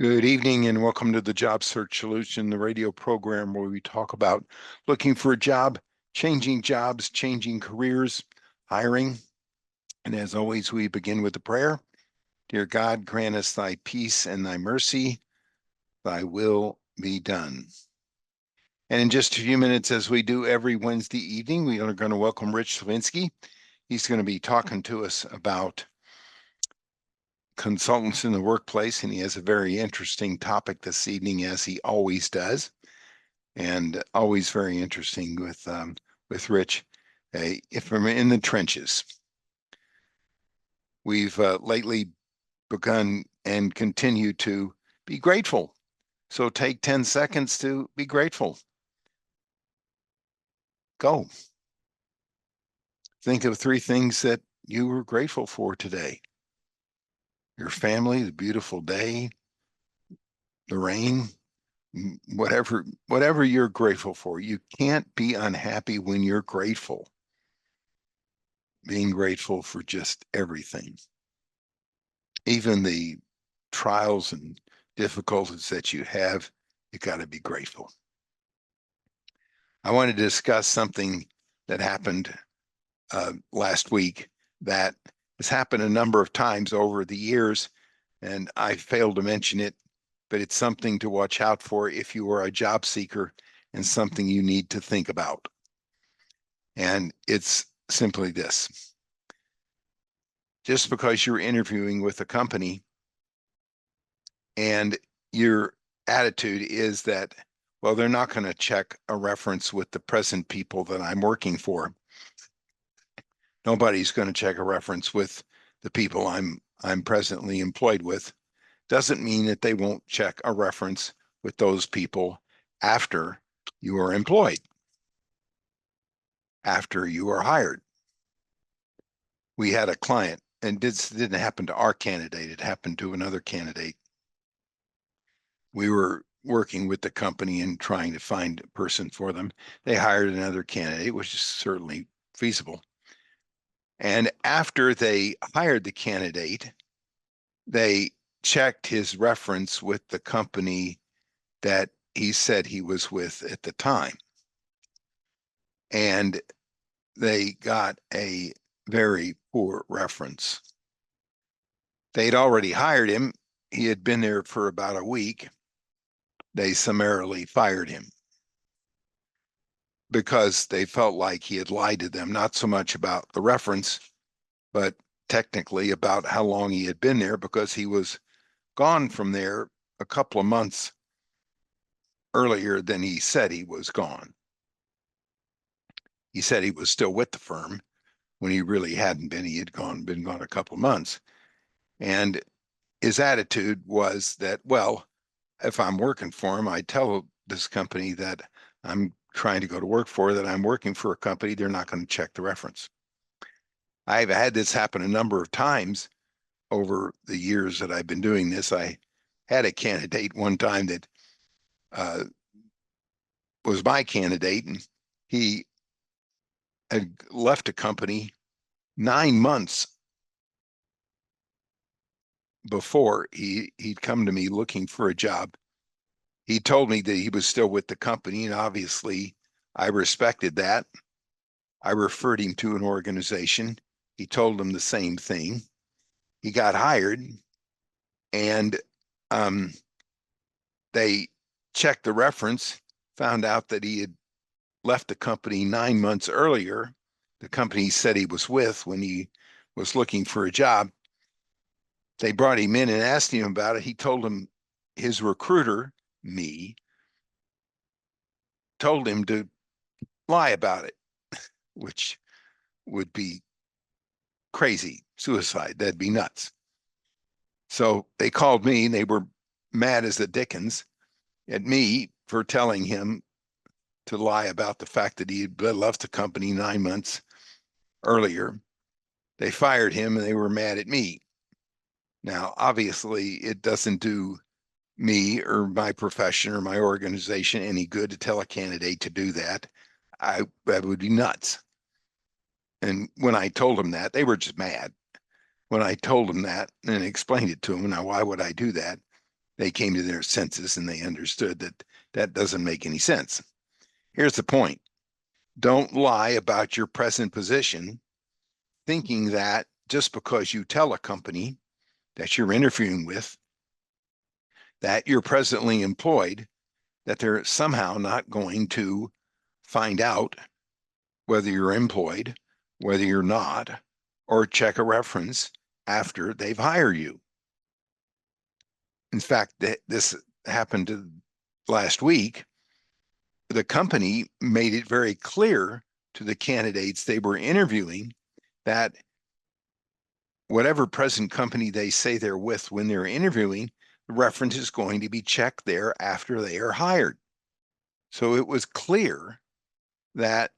Good evening and welcome to the Job Search Solution, the radio program where we talk about looking for a job, changing jobs, changing careers, hiring. And as always, we begin with a prayer. Dear God, grant us thy peace and thy mercy, thy will be done. And in just a few minutes, as we do every Wednesday evening, we are going to welcome Rich Slavinsky. He's going to be talking to us about consultants in the workplace, and he has a very interesting topic this evening, as he always does, and always very interesting with Rich. If I'm in the trenches, we've lately begun and continue to be grateful. So take 10 seconds to be grateful. Go. Think of 3 things that you were grateful for today. Your family, the beautiful day, the rain, whatever you're grateful for. You can't be unhappy when you're grateful. Being grateful for just everything, even the trials and difficulties that you have, you got to be grateful. I want to discuss something that happened last week that has happened a number of times over the years, and I failed to mention it, but it's something to watch out for if you are a job seeker and something you need to think about. And it's simply this. Just because you're interviewing with a company and your attitude is that, well, they're not going to check a reference with the present people that I'm working for. Nobody's going to check a reference with the people I'm presently employed with. Doesn't mean that they won't check a reference with those people after you are employed, after you are hired. We had a client, and this didn't happen to our candidate, it happened to another candidate. We were working with the company and trying to find a person for them. They hired another candidate, which is certainly feasible. And after they hired the candidate, they checked his reference with the company that he said he was with at the time. And they got a very poor reference. They'd already hired him. He had been there for about a week. They summarily fired him because they felt like he had lied to them, not so much about the reference, but technically about how long he had been there, because he was gone from there a couple of months earlier than he said he was gone. He said he was still with the firm when he really hadn't been. He had been gone a couple of months. And his attitude was that, well, if I'm working for him, I tell this company that I'm trying to go to work for, that I'm working for a company, they're not going to check the reference. I've had this happen a number of times over the years that I've been doing this. I had a candidate one time that was my candidate, and he had left a company 9 months before he'd come to me looking for a job. He told me that he was still with the company, and obviously I respected that. I referred him to an organization. He told them the same thing. He got hired, and they checked the reference, found out that he had left the company 9 months earlier, the company he said he was with when he was looking for a job. They brought him in and asked him about it. He told them his recruiter, me, told him to lie about it, which would be crazy, suicide. That'd be nuts. So they called me, and they were mad as the dickens at me for telling him to lie about the fact that he had left the company 9 months earlier. They fired him, and they were mad at me. Now, obviously, it doesn't do me or my profession or my organization any good to tell a candidate to do that. That would be nuts. And when I told them that, they were just mad. When I told them that and explained it to them, now why would I do that? they came to their senses and they understood that that doesn't make any sense. Here's the point. Don't lie about your present position, thinking that just because you tell a company that you're interviewing with that you're presently employed, that they're somehow not going to find out whether you're employed, whether you're not, or check a reference after they've hired you. In fact, this happened last week. The company made it very clear to the candidates they were interviewing that whatever present company they say they're with when they're interviewing, the reference is going to be checked there after they are hired. So it was clear that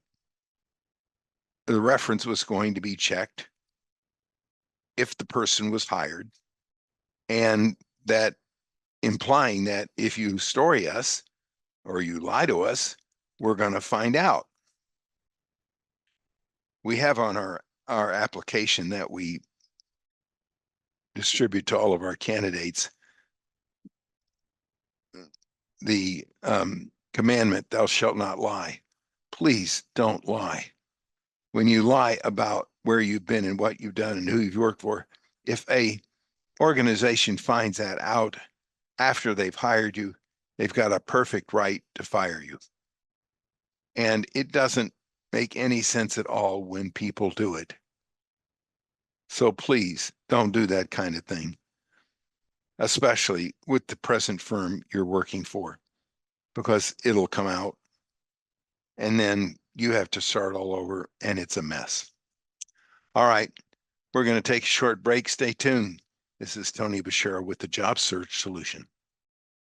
the reference was going to be checked if the person was hired, and that implying that if you story us or you lie to us, we're going to find out. We have on our application that we distribute to all of our candidates the commandment, thou shalt not lie. Please don't lie. When you lie about where you've been and what you've done and who you've worked for, if a organization finds that out after they've hired you, they've got a perfect right to fire you. And it doesn't make any sense at all when people do it. So please don't do that kind of thing, especially with the present firm you're working for, because it'll come out and then you have to start all over and it's a mess. All right, we're going to take a short break. Stay tuned. This is Tony Bashara with the Job Search Solution.